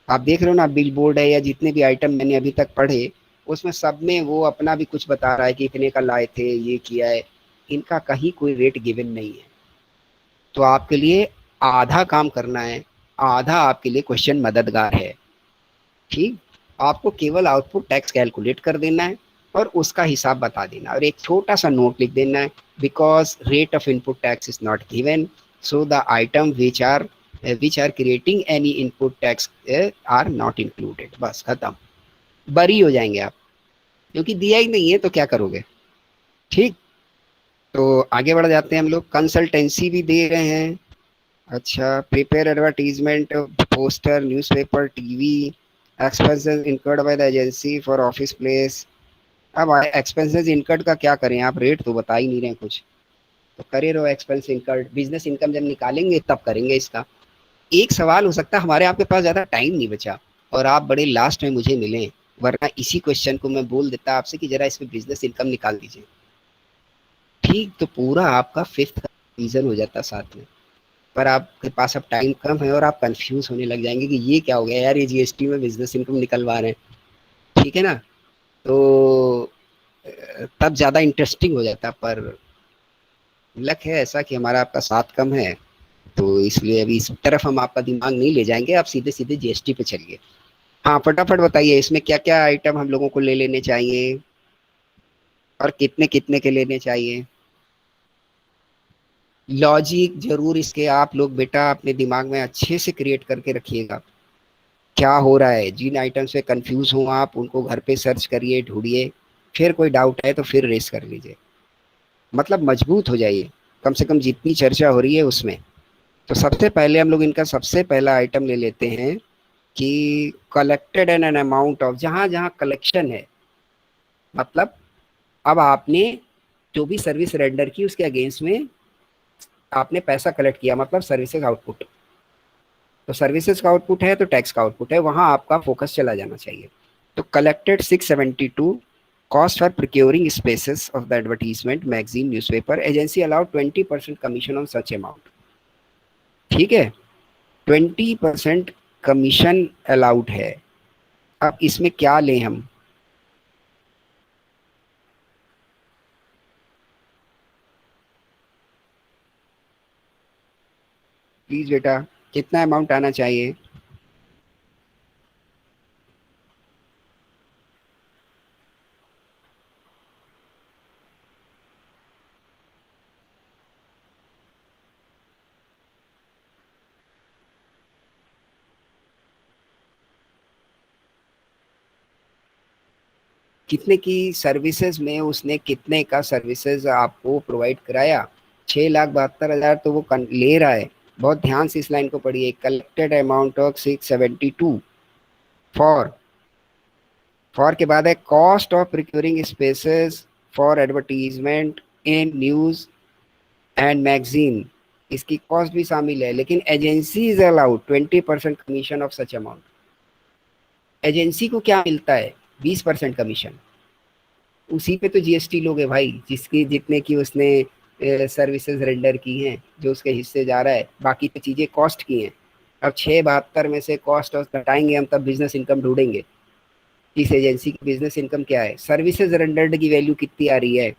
आप देख रहे हो ना, बिल बोर्ड है या जितने भी आइटम मैंने अभी तक पढ़े, उसमें सब में वो अपना भी कुछ बता रहा है कि इतने का लाए थे, ये किया है. इनका कहीं कोई रेट गिवन नहीं है. तो आपके लिए आधा काम करना है, आधा आपके लिए क्वेश्चन मददगार है. ठीक. आपको केवल आउटपुट टैक्स कैलकुलेट कर देना है और उसका हिसाब बता देना और एक छोटा सा नोट लिख देना है, because rate of input tax is not given, so the item which are creating any input tax are not included. बस खत्म, बरी हो जाएंगे आप, क्योंकि दिया ही नहीं है तो क्या करोगे. ठीक. तो आगे बढ़ जाते हैं हम लोग. कंसल्टेंसी भी दे रहे हैं. अच्छा, prepare advertisement, poster, newspaper, TV, expenses incurred by the agency for office place. अब एक्सपेंसेस इनकर्ड का क्या करें, आप रेट तो बता ही नहीं रहे कुछ, तो करे रहो एक्सपेंस इनकर्ड. बिजनेस इनकम जब निकालेंगे तब करेंगे इसका. एक सवाल हो सकता है, हमारे आपके पास ज़्यादा टाइम नहीं बचा और आप बड़े लास्ट में मुझे मिले, वरना इसी क्वेश्चन को मैं बोल देता आपसे कि जरा इसमें बिजनेस इनकम निकाल दीजिए. ठीक. तो पूरा आपका 5th का रीजन हो जाता साथ में, पर आपके पास अब टाइम कम है और आप कंफ्यूज होने लग जाएंगे कि ये क्या हो गया यार, ये जीएसटी में बिजनेस इनकम निकलवा रहे हैं. ठीक है ना. तो तब ज़्यादा इंटरेस्टिंग हो जाता, पर लक है ऐसा कि हमारा आपका साथ कम है, तो इसलिए अभी इस तरफ हम आपका दिमाग नहीं ले जाएंगे, आप सीधे सीधे जीएसटी पे चलिए. हाँ, फटाफट बताइए इसमें क्या क्या आइटम हम लोगों को ले लेने चाहिए और कितने कितने के लेने चाहिए. लॉजिक जरूर इसके आप लोग बेटा अपने दिमाग में अच्छे से क्रिएट करके रखिएगा. क्या हो रहा है, जिन आइटम से कंफ्यूज हो आप उनको घर पे सर्च करिए, ढूंढिए, फिर कोई डाउट है तो फिर रेस कर लीजिए. मतलब मजबूत हो जाइए कम से कम जितनी चर्चा हो रही है उसमें. तो सबसे पहले हम लोग इनका सबसे पहला आइटम ले लेते हैं कि कलेक्टेड एन अमाउंट ऑफ, जहाँ जहाँ कलेक्शन है, मतलब अब आपने जो भी सर्विस रेंडर की उसके अगेंस्ट में आपने पैसा कलेक्ट किया, मतलब सर्विसेज आउटपुट. तो सर्विसेज का आउटपुट है तो टैक्स का आउटपुट है, वहां आपका फोकस चला जाना चाहिए. तो collected 672, cost for procuring spaces of the advertisement magazine newspaper, agency allowed 20% commission on such amount. ठीक है, 20% कमीशन अलाउड है. अब इसमें क्या लें हम, प्लीज बेटा कितना अमाउंट आना चाहिए. कितने की सर्विसेज में उसने कितने का सर्विसेज आपको प्रोवाइड कराया, 6,72,000 तो वो ले रहा है. बहुत ध्यान से इस लाइन को पढ़िए. कलेक्टेड अमाउंट ऑफ 672 फॉर के बाद है cost of procuring spaces for advertisement in news and magazine, इसकी कॉस्ट भी शामिल है, लेकिन agency is allowed 20% commission of such amount. Agency को क्या मिलता है? 20% कमीशन। उसी पे तो जीएसटी लोगे भाई, जिसकी जितने की उसने सर्विसेज रेंडर की हैं, जो उसके हिस्से जा रहा है, बाकी तो चीजें कॉस्ट की हैं। अब 672 में से कॉस्ट और घटाएंगे हम, तब बिजनेस इनकम ढूंढेंगे। इस एजेंसी की बिजनेस इनकम क्या है? सर्विसेज रेंडर्ड की वैल्यू कितनी आ रही है?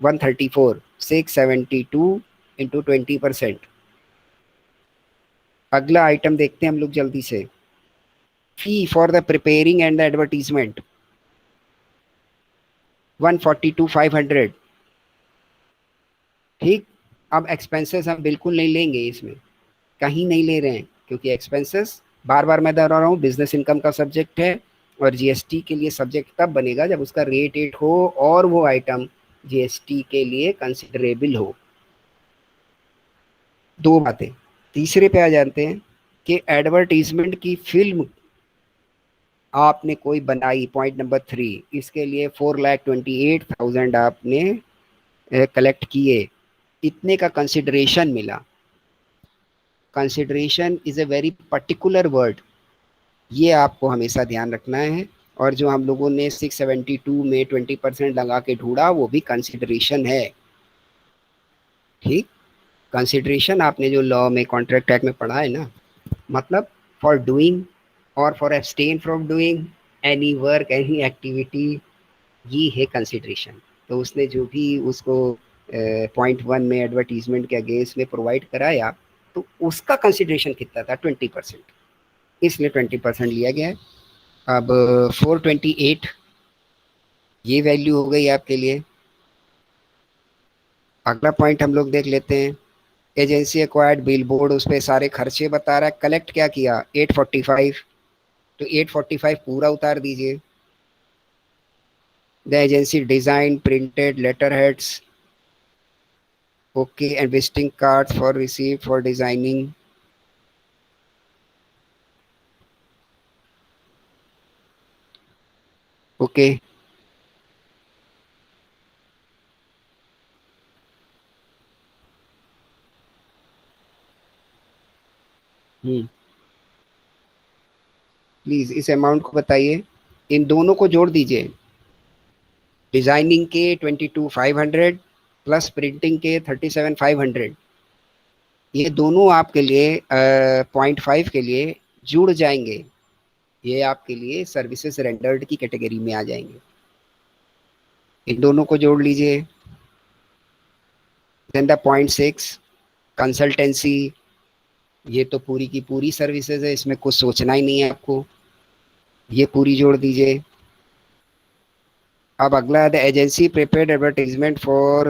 134, 672 इंटू 20%। अगला आइटम देखते हैं हम लोग जल्दी से। Fee for the preparing and the advertisement 142,500। ठीक। अब एक्सपेंसेस हम बिल्कुल नहीं लेंगे इसमें, कहीं नहीं ले रहे हैं, क्योंकि एक्सपेंसेस बार बार मैं दोहरा रहा हूँ बिजनेस इनकम का सब्जेक्ट है, और जीएसटी के लिए सब्जेक्ट तब बनेगा जब उसका रेट एट हो और वो आइटम जीएसटी के लिए कंसिडरेबल हो। दो बातें। तीसरे पे आ जाते हैं कि एडवर्टीजमेंट की फिल्म आपने कोई बनाई, पॉइंट नंबर 3, इसके लिए 4,28,000 आपने कलेक्ट किए, इतने का कंसिडरेशन मिला। Consideration is a very particular word, ये आपको हमेशा ध्यान रखना है। और जो हम लोगों ने 672 में 20% लगा के ढूंढा, वो भी कंसिडरेशन है। ठीक। कंसिडरेशन आपने जो लॉ में, कॉन्ट्रैक्ट एक्ट में पढ़ा है ना, मतलब फॉर डूइंग और for abstain from doing any work any activity, ये है कंसिडरेशन। तो उसने जो भी उसको पॉइंट 1 में एडवर्टीजमेंट के अगेंस्ट में प्रोवाइड कराया, तो उसका कंसिडरेशन कितना था? 20%, इसलिए 20% लिया गया है। अब 428 ये वैल्यू हो गई आपके लिए। अगला पॉइंट हम लोग देख लेते हैं। एजेंसी एक्वायर्ड बिल बोर्ड, उस पर सारे खर्चे बता रहा है। कलेक्ट क्या किया? 845, तो 845 पूरा उतार दीजिए। The agency design printed letter heads, okay, and visiting cards for receive for designing. Okay. Please इस अमाउंट को बताइए। इन दोनों को जोड़ दीजिए। डिजाइनिंग के 22,500 प्लस प्रिंटिंग के 37,500, ये दोनों आपके लिए 0.5 के लिए जुड़ जाएंगे। ये आपके लिए सर्विसेज रेंडर्ड की कैटेगरी में आ जाएंगे। इन दोनों को जोड़ लीजिए। देन द 0.6 कंसल्टेंसी, ये तो पूरी की पूरी सर्विसेज है, इसमें कुछ सोचना ही नहीं है आपको, ये पूरी जोड़ दीजिए। अब अगला, the agency prepared advertisement for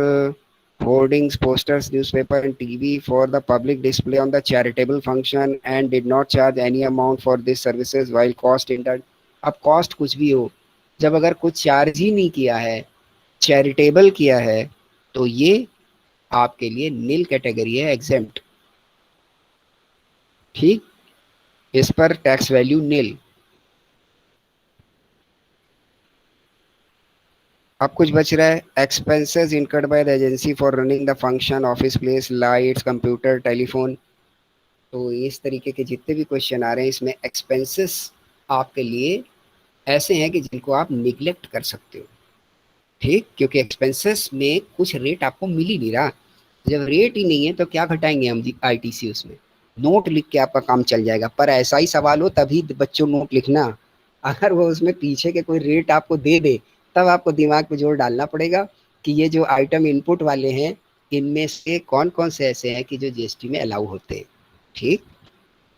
hoardings, posters, newspaper and TV for the public display on the charitable function and did not charge any amount for these services while cost incurred। अब कॉस्ट कुछ भी हो, जब अगर कुछ charge ही नहीं किया है, चैरिटेबल किया है, तो ये आपके लिए नील कैटेगरी है, एग्जेम्प्ट। ठीक। इस पर टैक्स वैल्यू नील। अब कुछ बच रहा है। Expenses incurred by the agency for running the function, office place, lights, computer, telephone. तो इस तरीके के जितने भी क्वेश्चन आ रहे हैं, इसमें एक्सपेंसेस आपके लिए ऐसे हैं कि जिनको आप निगलेक्ट कर सकते हो। ठीक। क्योंकि एक्सपेंसेस में कुछ रेट आपको मिल ही नहीं रहा। जब रेट ही नहीं है तो क्या घटाएंगे हम आईटीसी उसमें? नोट लिख के आपका काम चल जाएगा, पर ऐसा ही सवाल हो तभी बच्चों नोट लिखना। अगर वो उसमें पीछे के कोई रेट आपको दे दे, तब आपको दिमाग पे जोर डालना पड़ेगा कि ये जो आइटम इनपुट वाले हैं, इनमें से कौन कौन से ऐसे हैं कि जो जीएसटी में अलाउ होते हैं। ठीक।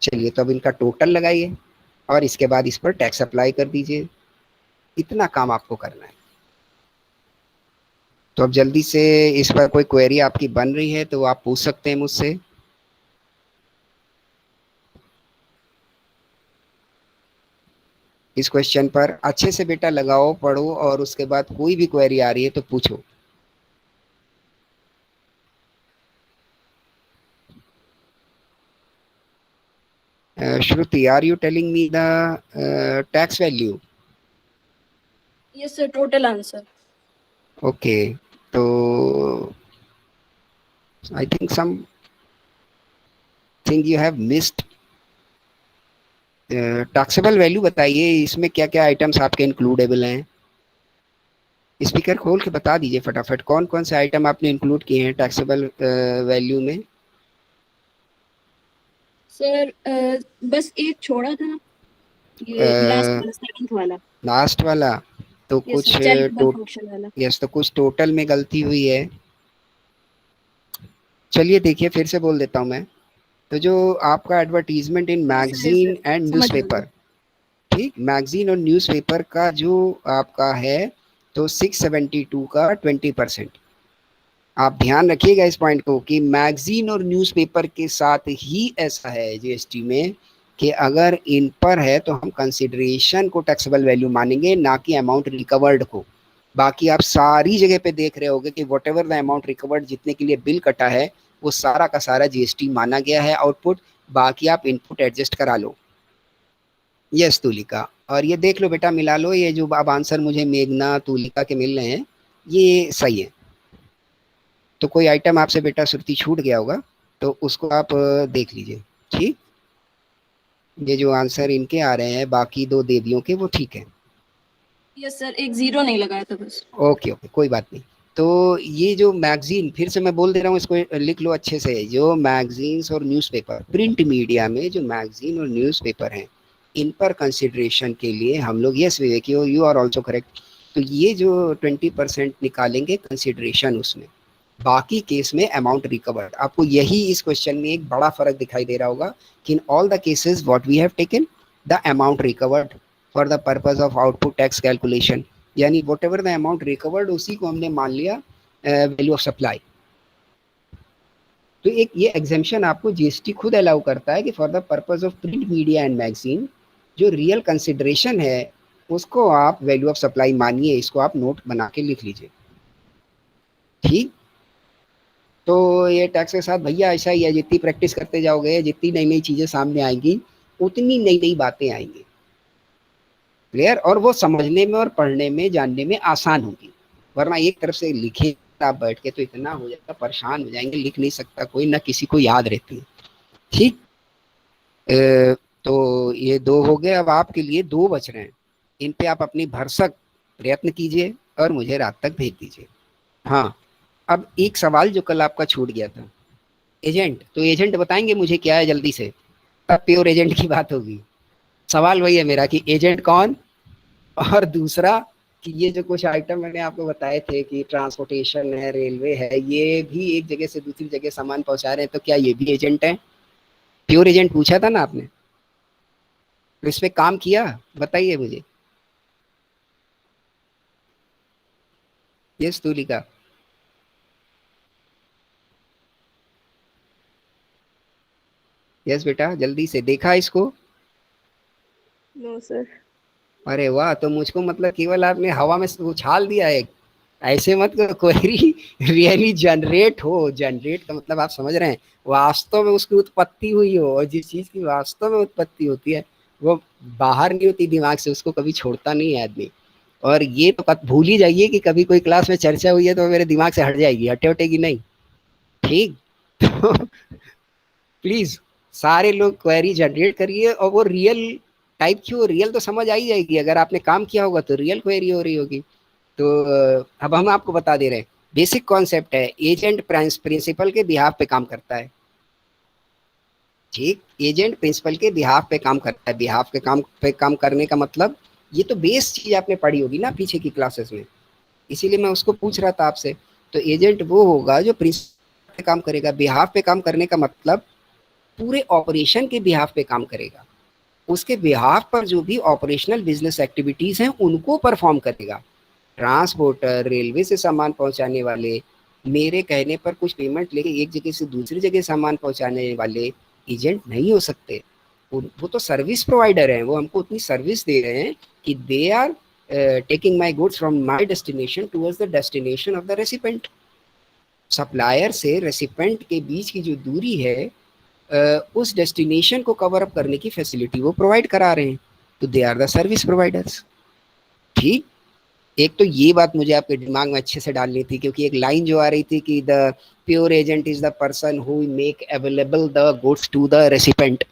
चलिए, तो अब इनका टोटल लगाइए और इसके बाद इस पर टैक्स अप्लाई कर दीजिए। इतना काम आपको करना है। तो अब जल्दी से इस पर कोई क्वेरी आपकी बन रही है तो आप पूछ सकते हैं मुझसे। इस क्वेश्चन पर अच्छे से बेटा लगाओ, पढ़ो, और उसके बाद कोई भी क्वेरी आ रही है तो पूछो। Shruti, are you telling me the tax value? Yes sir, total answer. Okay, तो I think something you have missed. Taxable value बताइए, इसमें क्या क्या आइटम्स आपके इंक्लूडेबल हैं? स्पीकर खोल के बता दीजिए फटाफट, कौन कौन से आइटम आपने इंक्लूड किए हैं टैक्सेबल वैल्यू में? सर बस एक छोड़ा था, ये लास्ट वाला, सेकंड वाला। लास्ट वाला तो यस कुछ सर, चैरिटेबल फंक्शन वाला। यस, तो कुछ टोटल में गलती हुई है। चलिए देखिए, फिर से बोल देता हूँ मैं। तो जो आपका advertisement in yes magazine sir, and समझ गई मैं। न्यूज़पेपर, ठीक, मैगजीन और न्यूज़पेपर का जो आपका है, तो 672 का 20%। आप ध्यान रखिएगा इस पॉइंट को कि मैगजीन और न्यूज़पेपर के साथ ही ऐसा है जीएसटी में कि अगर इन पर है तो हम कंसिडरेशन को टैक्सेबल वैल्यू मानेंगे, ना कि अमाउंट रिकवर्ड को। बाकी आप सारी जगह पे देख रहे होगे कि what ever the amount recovered, जितने के लिए बिल कटा है, वो सारा का सारा जीएसटी माना गया है आउटपुट। बाकी आप इनपुट एडजस्ट करा लो। यस तुलिका, और ये देख लो बेटा, मिला लो, ये जो अब आंसर मुझे मेघना तुलिका के मिल रहे हैं, ये सही है। तो कोई आइटम आपसे बेटा श्रुति छूट गया होगा, तो उसको आप देख लीजिए। ठीक, ये जो आंसर इनके आ रहे हैं बाकी दो देवियों के, वो ठीक है। यस सर, एक जीरो नहीं लगाया था बस। ओके ओके, कोई बात नहीं। तो ये जो मैगजीन, फिर से मैं बोल दे रहा हूँ, इसको लिख लो अच्छे से। जो मैगजीन्स और न्यूज़पेपर, प्रिंट मीडिया में जो मैगजीन और न्यूज़पेपर हैं, इन पर कंसिडरेशन के लिए हम लोग, yes Vivek, you are also correct, तो ये जो 20% निकालेंगे कंसिडरेशन उसमें, बाकी केस में अमाउंट रिकवर्ड। आपको यही इस क्वेश्चन में एक बड़ा फर्क दिखाई दे रहा होगा कि in all the cases what we have taken the amount recovered for the purpose of output tax calculation, यानी whatever the amount recovered, उसी को हमने मान लिया वैल्यू ऑफ सप्लाई। तो एक ये एग्जेम्पशन आपको जीएसटी खुद अलाउ करता है कि for the purpose of print media and magazine, जो रियल कंसिडरेशन है उसको आप वैल्यू ऑफ सप्लाई मानिए। इसको आप नोट बना के लिख लीजिए। ठीक, तो ये टैक्स के साथ भैया ऐसा ही है, जितनी प्रैक्टिस करते जाओगे, जितनी नई नई चीजें सामने आएंगी, उतनी नई नई बातें आएंगी। क्लियर? और वो समझने में और पढ़ने में, जानने में आसान होगी। वरना एक तरफ से लिखे आप बैठ के तो इतना हो जाएगा, परेशान हो जाएंगे, लिख नहीं सकता कोई, ना किसी को याद रहती है। ठीक, तो ये दो हो गए, अब आपके लिए दो बच रहे हैं। इन पे आप अपनी भरसक प्रयत्न कीजिए और मुझे रात तक भेज दीजिए। हाँ, अब एक सवाल जो कल आपका छूट गया था, एजेंट, तो एजेंट बताएंगे मुझे क्या है जल्दी से, अब प्योर एजेंट की बात होगी। सवाल वही है मेरा कि एजेंट कौन, और दूसरा कि ये जो कुछ आइटम मैंने आपको बताए थे कि ट्रांसपोर्टेशन है, रेलवे है, ये भी एक जगह से दूसरी जगह सामान पहुंचा रहे हैं, तो क्या ये भी एजेंट है? प्योर एजेंट पूछा था ना आपने, तो इस पे काम किया, बताइए मुझे। यस तुलिका, यस बेटा, जल्दी से देखा इसको। No sir. अरे वाह, तो मुझको मतलब केवल आपने हवा में उछाल दिया है। ऐसे मत करो, क्वेरी रियली जनरेट हो, जनरेट का मतलब आप समझ रहे हैं, वास्तव में उसकी उत्पत्ति हुई हो, और जिस चीज की वास्तव में उत्पत्ति होती है वो बाहर नहीं होती दिमाग से, उसको कभी छोड़ता नहीं है आदमी। और ये तो भूल ही जाइए कि कभी कोई क्लास में चर्चा हुई है तो मेरे दिमाग से हट जाएगी, हटे हटेगी नहीं। ठीक, तो प्लीज सारे लोग क्वेरी जनरेट करिए, और वो रियल टाइप की, वो रियल तो समझ आ ही जाएगी, अगर आपने काम किया होगा तो रियल क्वेरी हो रही होगी। तो अब हम आपको बता दे रहे हैं, बेसिक कॉन्सेप्ट है, एजेंट प्रिंसिपल के बिहाफ पे काम करता है। ठीक, एजेंट प्रिंसिपल के बिहाफ पे काम करता है। बिहाफ के काम पे काम करने का मतलब, ये तो बेस चीज आपने पढ़ी होगी ना पीछे की क्लासेस में, इसीलिए मैं उसको पूछ रहा था आपसे। तो एजेंट वो होगा जो प्रिंसिपल पे काम करेगा। बिहाफ पे काम करने का मतलब पूरे ऑपरेशन के बिहाफ पे काम करेगा, उसके बिहाफ पर जो भी ऑपरेशनल बिजनेस एक्टिविटीज हैं उनको परफॉर्म करेगा। ट्रांसपोर्टर, रेलवे से सामान पहुंचाने वाले, मेरे कहने पर कुछ पेमेंट लेके एक जगह से दूसरी जगह सामान पहुंचाने वाले एजेंट नहीं हो सकते। वो तो सर्विस प्रोवाइडर हैं, वो हमको उतनी सर्विस दे रहे हैं कि they are taking my goods from my destination towards the destination of the recipient. Supplier से रेसिपेंट के बीच की जो दूरी है, उस डेस्टिनेशन को कवर अप करने की फैसिलिटी वो प्रोवाइड करा रहे हैं, तो they are the service providers. ठीक, एक तो ये बात मुझे आपके दिमाग में अच्छे से डालनी थी, क्योंकि एक लाइन जो आ रही थी कि the pure agent is the person who make available the goods to the recipient.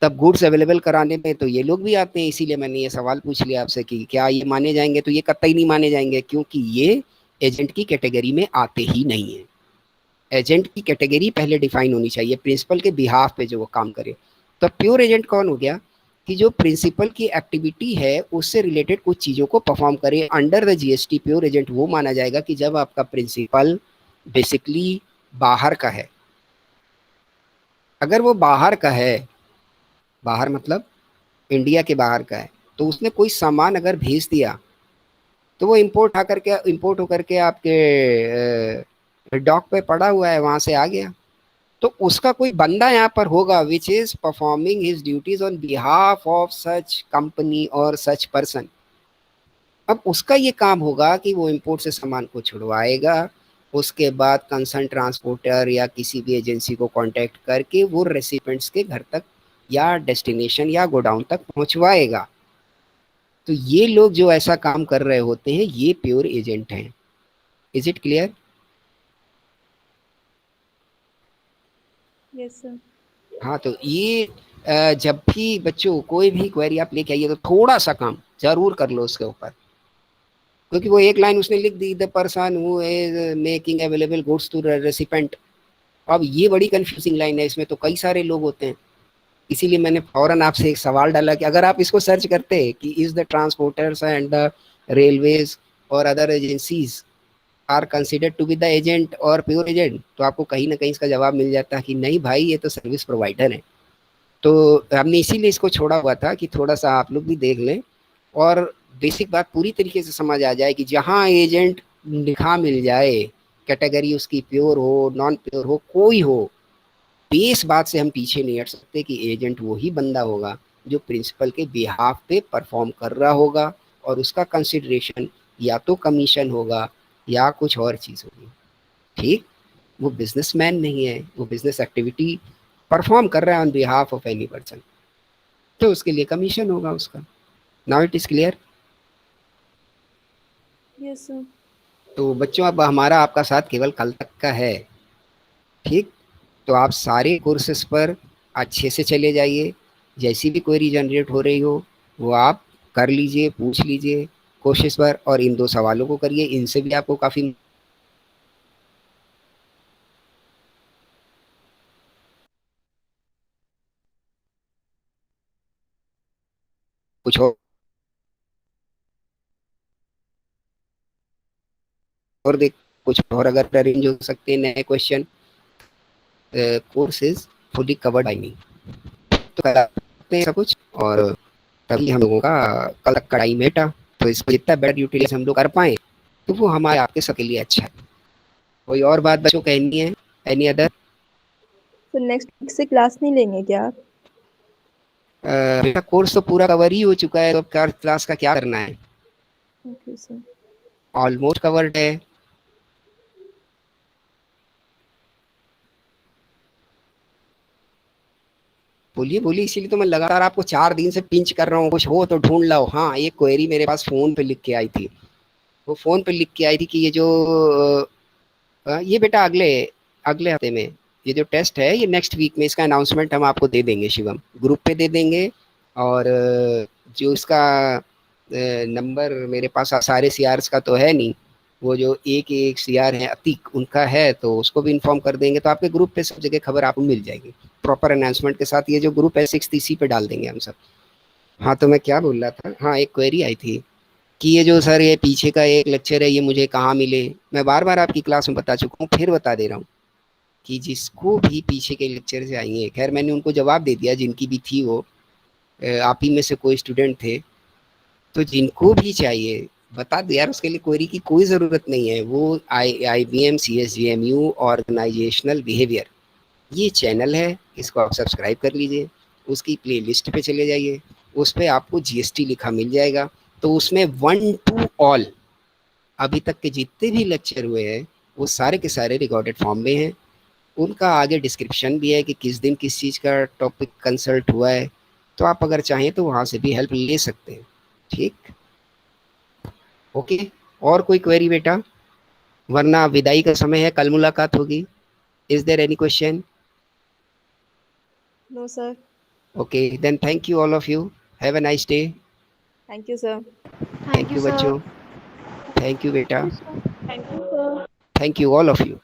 तब गुड्स अवेलेबल कराने में तो ये लोग भी आते हैं, इसीलिए मैंने ये सवाल पूछ लिया आपसे कि क्या ये माने जाएंगे, तो ये कतई नहीं माने जाएंगे, क्योंकि ये एजेंट की कैटेगरी में आते ही नहीं है। एजेंट की कैटेगरी पहले डिफाइन होनी चाहिए, प्रिंसिपल के बिहाफ पे जो वो काम करे। तो प्योर एजेंट कौन हो गया कि जो प्रिंसिपल की एक्टिविटी है उससे रिलेटेड कुछ चीज़ों को परफॉर्म करे। Under the GST pure agent वो माना जाएगा कि जब आपका प्रिंसिपल बेसिकली बाहर का है। अगर वो बाहर का है, बाहर मतलब इंडिया के बाहर का है, तो उसने कोई सामान अगर भेज दिया तो वो इम्पोर्ट होकर के आपके डॉक पे पड़ा हुआ है, वहां से आ गया, तो उसका कोई बंदा यहाँ पर होगा which is performing his duties on behalf of such company और सच पर्सन। अब उसका ये काम होगा कि वो इंपोर्ट से सामान को छुड़वाएगा, उसके बाद कंसर्न ट्रांसपोर्टर या किसी भी एजेंसी को कांटेक्ट करके वो रेसिपेंट्स के घर तक या डेस्टिनेशन या गोडाउन तक पहुंचवाएगा। तो ये लोग जो ऐसा काम कर रहे होते हैं ये प्योर एजेंट हैं। Is it clear? Yes sir. हाँ, तो ये जब भी बच्चों कोई भी क्वेरी आप लेके आइए तो थोड़ा सा काम जरूर कर लो उसके ऊपर, क्योंकि वो एक लाइन उसने लिख दी, the person who is making available goods to recipient. अब ये बड़ी कंफ्यूजिंग लाइन है, इसमें तो कई सारे लोग होते हैं, इसीलिए मैंने फौरन आपसे एक सवाल डाला कि अगर आप इसको सर्च करते कि is the transporters and the railways और other agencies are considered to be the agent और प्योर एजेंट, तो आपको कहीं ना कहीं इसका जवाब मिल जाता है कि नहीं भाई, ये तो सर्विस प्रोवाइडर है। तो हमने इसीलिए इसको छोड़ा हुआ था कि थोड़ा सा आप लोग भी देख लें और बेसिक बात पूरी तरीके से समझ आ जाए कि जहाँ एजेंट लिखा मिल जाए, कैटेगरी उसकी प्योर हो नॉन प्योर हो कोई हो, बेस बात से हम पीछे नहीं हट सकते कि एजेंट वो ही बंदा होगा जो प्रिंसिपल के बिहाफ पे परफॉर्म कर रहा होगा, और उसका कंसिडरेशन या तो कमीशन होगा या कुछ और चीज़ होगी। ठीक, वो बिजनेसमैन नहीं है, वो बिजनेस एक्टिविटी परफॉर्म कर रहा है on behalf of any person, तो उसके लिए कमीशन होगा उसका। Now it is clear? Yes sir. तो बच्चों अब हमारा आपका साथ केवल कल तक का है। ठीक, तो आप सारे कोर्सेज पर अच्छे से चले जाइए, जैसी भी क्वेरी जनरेट हो रही हो वो आप कर लीजिए, पूछ लीजिए कोशिश पर, और इन 2 सवालों को करिए, इनसे भी आपको काफ़ी कुछ और देख, कुछ और अगर अरेंज हो सकते हैं नए question, course is fully covered by me. तो करते हैं सब कुछ, और तभी हम लोगों का कल तक का टाइम है, तो इसको जितना बेटर यूटिलाइज हम लोग कर पाए तो वो हमारे आपके सबके लिए अच्छा है। कोई और बात बच्चों कहनी है? Any other? तो नेक्स्ट वीक से क्लास नहीं लेंगे क्या आप? बेटा कोर्स तो पूरा कवर ही हो चुका है, तो अब क्लास का क्या करना है? Okay sir. ऑलमोस्ट कवर्ड है। बोलिए बोलिए, इसीलिए तो मैं लगातार आपको 4 दिन से पिंच कर रहा हूँ, कुछ हो तो ढूंढ लाओ। हाँ, एक क्वेरी मेरे पास फोन पे लिख के आई थी, वो फोन पे लिख के आई थी कि ये जो ये बेटा अगले अगले हफ्ते में ये जो टेस्ट है ये नेक्स्ट वीक में, इसका अनाउंसमेंट हम आपको दे देंगे शिवम, ग्रुप पे दे देंगे। और जो इसका नंबर मेरे पास सारे सीआरस का तो है नहीं, वो जो एक एक सीआर है अतीक उनका है, तो उसको भी इन्फॉर्म कर देंगे, तो आपके ग्रुप पे सब जगह खबर आपको मिल जाएगी प्रॉपर अनाउंसमेंट के साथ। ये जो ग्रुप है 6 इसी पे डाल देंगे हम सब। हाँ, तो मैं क्या बोल रहा था, हाँ एक क्वेरी आई थी कि ये जो सर ये पीछे का एक लेक्चर है ये मुझे कहाँ मिले। मैं बार बार आपकी क्लास में बता चुका हूँ, फिर बता दे रहा हूँ कि जिसको भी पीछे के लेक्चर से आएंगे, खैर मैंने उनको जवाब दे दिया जिनकी भी थी, वो आप ही में से कोई स्टूडेंट थे, तो जिनको भी चाहिए बता दो यार, उसके लिए क्वेरी की कोई ज़रूरत नहीं है। वो IBM CSGMU ऑर्गेनाइजेशनल बिहेवियर ये चैनल है, इसको आप सब्सक्राइब कर लीजिए, उसकी प्ले लिस्ट पे चले जाइए, उस पर आपको GST लिखा मिल जाएगा। तो उसमें 1 to all अभी तक के जितने भी लेक्चर हुए हैं वो सारे के सारे रिकॉर्डेड फॉर्म में हैं, उनका आगे डिस्क्रिप्शन भी है कि किस दिन किस चीज़ का टॉपिक कंसल्ट हुआ है, तो आप अगर चाहें तो वहाँ से भी हेल्प ले सकते हैं। ठीक, ओके, और कोई क्वेरी बेटा? वरना विदाई का समय है, कल मुलाकात होगी. Is there any question? No, sir. Okay, then thank you all of you. Have a nice day. Thank you, sir. Thank you बच्चों. थैंक यू बेटा. Thank you, sir. Thank you all of you.